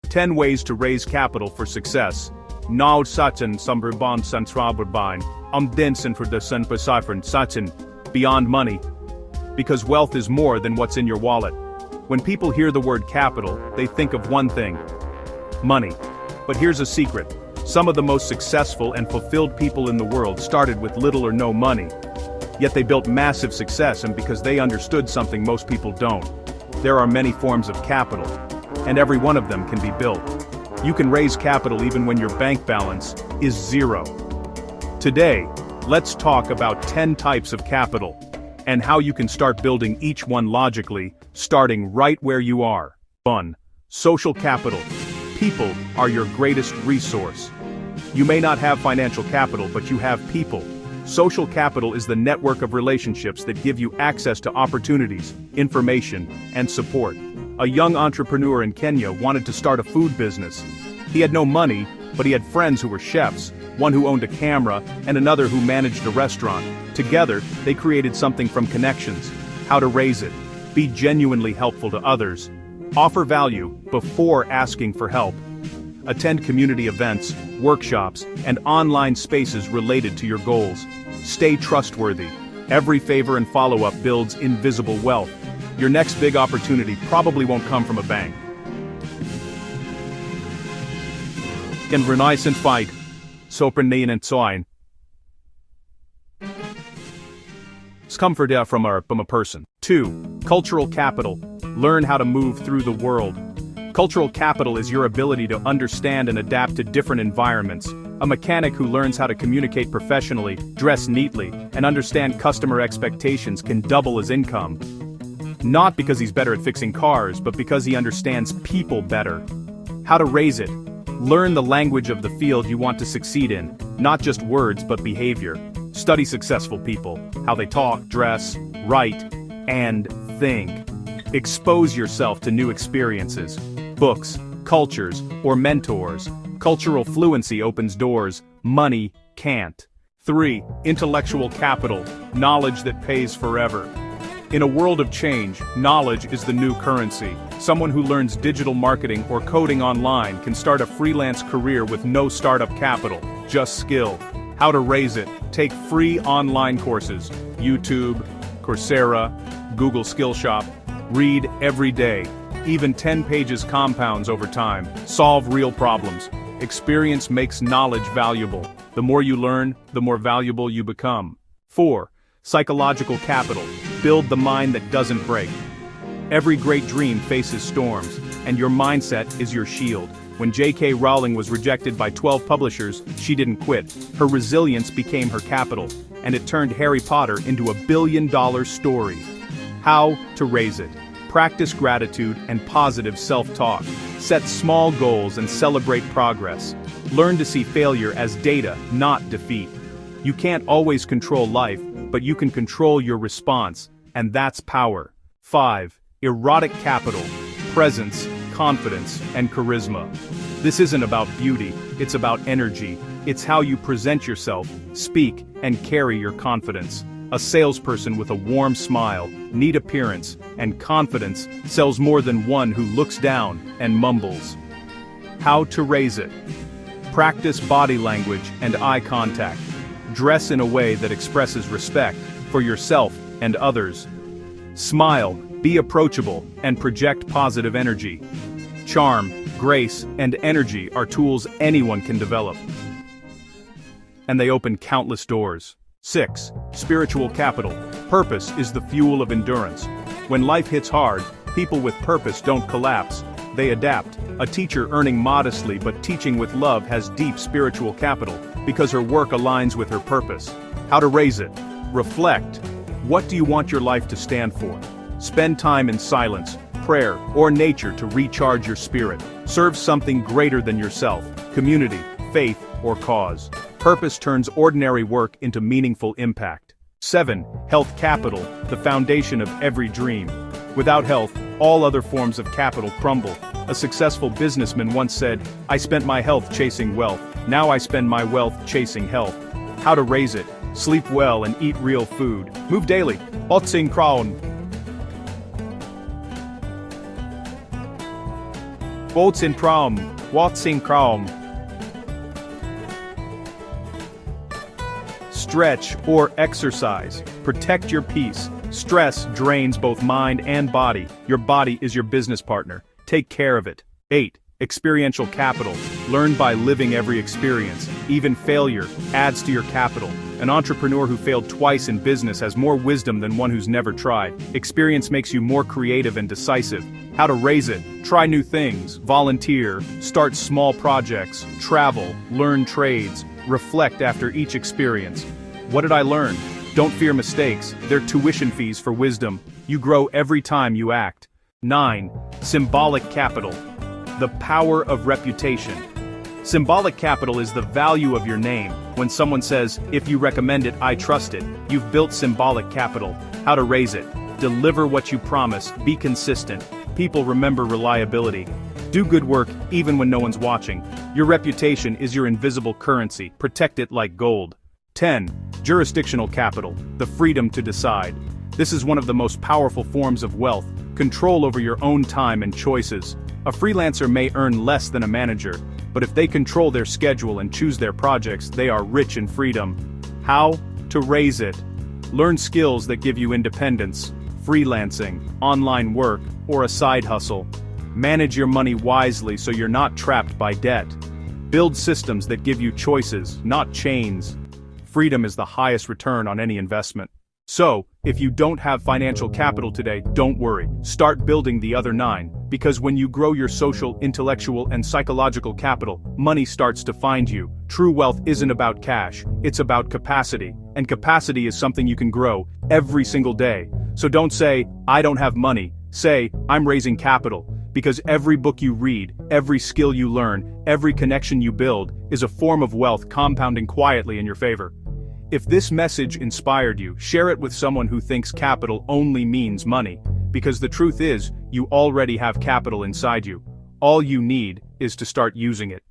10 ways to raise capital for success. Now Satan Sumberbond Santraberbine, Densen for the Sun Becyphern Satan, beyond money. Because wealth is more than what's in your wallet. When people hear the word capital, they think of one thing: money. But here's a secret. Some of the most successful and fulfilled people in the world started with little or no money. Yet they built massive success, and because they understood something most people don't. There are many forms of capital, and every one of them can be built. You can raise capital even when your bank balance is zero. Today, let's talk about 10 types of capital, and how you can start building each one logically, starting right where you are. 1. Social capital. People are your greatest resource. You may not have financial capital, but you have people. Social capital is the network of relationships that give you access to opportunities, information, and support. A young entrepreneur in Kenya wanted to start a food business. He had no money, but he had friends who were chefs, one who owned a camera, and another who managed a restaurant. Together, they created something from connections. How to raise it. Be genuinely helpful to others. Offer value before asking for help. Attend community events, workshops, and online spaces related to your goals. Stay trustworthy. Every favor and follow-up builds invisible wealth. Your next big opportunity probably won't come from a bank. Can Renaissance fight? Sopernein and Soin. Comfort from a person. 2. Cultural capital. Learn how to move through the world. Cultural capital is your ability to understand and adapt to different environments. A mechanic who learns how to communicate professionally, dress neatly, and understand customer expectations can double his income. Not because he's better at fixing cars, but because he understands people better. How to raise it. Learn the language of the field you want to succeed in, not just words but behavior. Study successful people, how they talk, dress, write, and think. Expose yourself to new experiences, books, cultures, or mentors. Cultural fluency opens doors, money can't. 3. Intellectual capital, knowledge that pays forever. In a world of change, knowledge is the new currency. Someone who learns digital marketing or coding online can start a freelance career with no startup capital, just skill. How to raise it. Take free online courses, YouTube, Coursera, Google Skillshop. Read every day. Even 10 pages compounds over time. Solve real problems. Experience makes knowledge valuable. The more you learn, the more valuable you become. 4. Psychological capital. Build the mind that doesn't break. Every great dream faces storms, and your mindset is your shield. When J.K. Rowling was rejected by 12 publishers, she didn't quit. Her resilience became her capital, and it turned Harry Potter into a billion-dollar story. How to raise it. Practice gratitude and positive self-talk. Set small goals and celebrate progress. Learn to see failure as data, not defeat. You can't always control life, but you can control your response, and that's power. 5. Erotic capital. Presence, confidence, and charisma. This isn't about beauty, it's about energy. It's how you present yourself, speak, and carry your confidence. A salesperson with a warm smile, neat appearance, and confidence sells more than one who looks down and mumbles. How to raise it. Practice body language and eye contact. Dress in a way that expresses respect for yourself and others. Smile, be approachable, and project positive energy. Charm, grace, and energy are tools anyone can develop. And they open countless doors. 6. Spiritual capital. Purpose is the fuel of endurance. When life hits hard, people with purpose don't collapse. They adapt. A teacher earning modestly but teaching with love has deep spiritual capital because her work aligns with her purpose. How to raise it. Reflect. What do you want your life to stand for? Spend time in silence, prayer, or nature to recharge your spirit. Serve something greater than yourself, community, faith, or cause. Purpose turns ordinary work into meaningful impact. 7. Health capital, the foundation of every dream. Without health, all other forms of capital crumble. A successful businessman once said, "I spent my health chasing wealth, now I spend my wealth chasing health." How to raise it. Sleep well and eat real food. Move daily. Otsing Crown. What's in Chrome? Stretch or exercise. Protect your peace. Stress drains both mind and body. Your body is your business partner. Take care of it. 8. Experiential capital. Learn by living every experience. Even failure adds to your capital. An entrepreneur who failed twice in business has more wisdom than one who's never tried. Experience makes you more creative and decisive. How to raise it. Try new things. Volunteer. Start small projects. Travel. Learn trades. Reflect after each experience. What did I learn? Don't fear mistakes. They're tuition fees for wisdom. You grow every time you act. 9. Symbolic capital. The power of reputation. Symbolic capital is the value of your name. When someone says, "If you recommend it, I trust it," you've built symbolic capital. How to raise it. Deliver what you promise. Be consistent. People remember reliability. Do good work even when no one's watching. Your reputation is your invisible currency. Protect it like gold. 10. Jurisdictional capital. The freedom to decide. This is one of the most powerful forms of wealth. Control over your own time and choices. A freelancer may earn less than a manager, but if they control their schedule and choose their projects, they are rich in freedom. How to raise it. Learn skills that give you independence. Freelancing, online work, or a side hustle. Manage your money wisely so you're not trapped by debt. Build systems that give you choices, not chains. Freedom is the highest return on any investment. So, if you don't have financial capital today, don't worry. Start building the other 9, because when you grow your social, intellectual, and psychological capital, money starts to find you. True wealth isn't about cash, it's about capacity. And capacity is something you can grow every single day. So don't say, "I don't have money." Say, "I'm raising capital." Because every book you read, every skill you learn, every connection you build, is a form of wealth compounding quietly in your favor. If this message inspired you, share it with someone who thinks capital only means money. Because the truth is, you already have capital inside you. All you need is to start using it.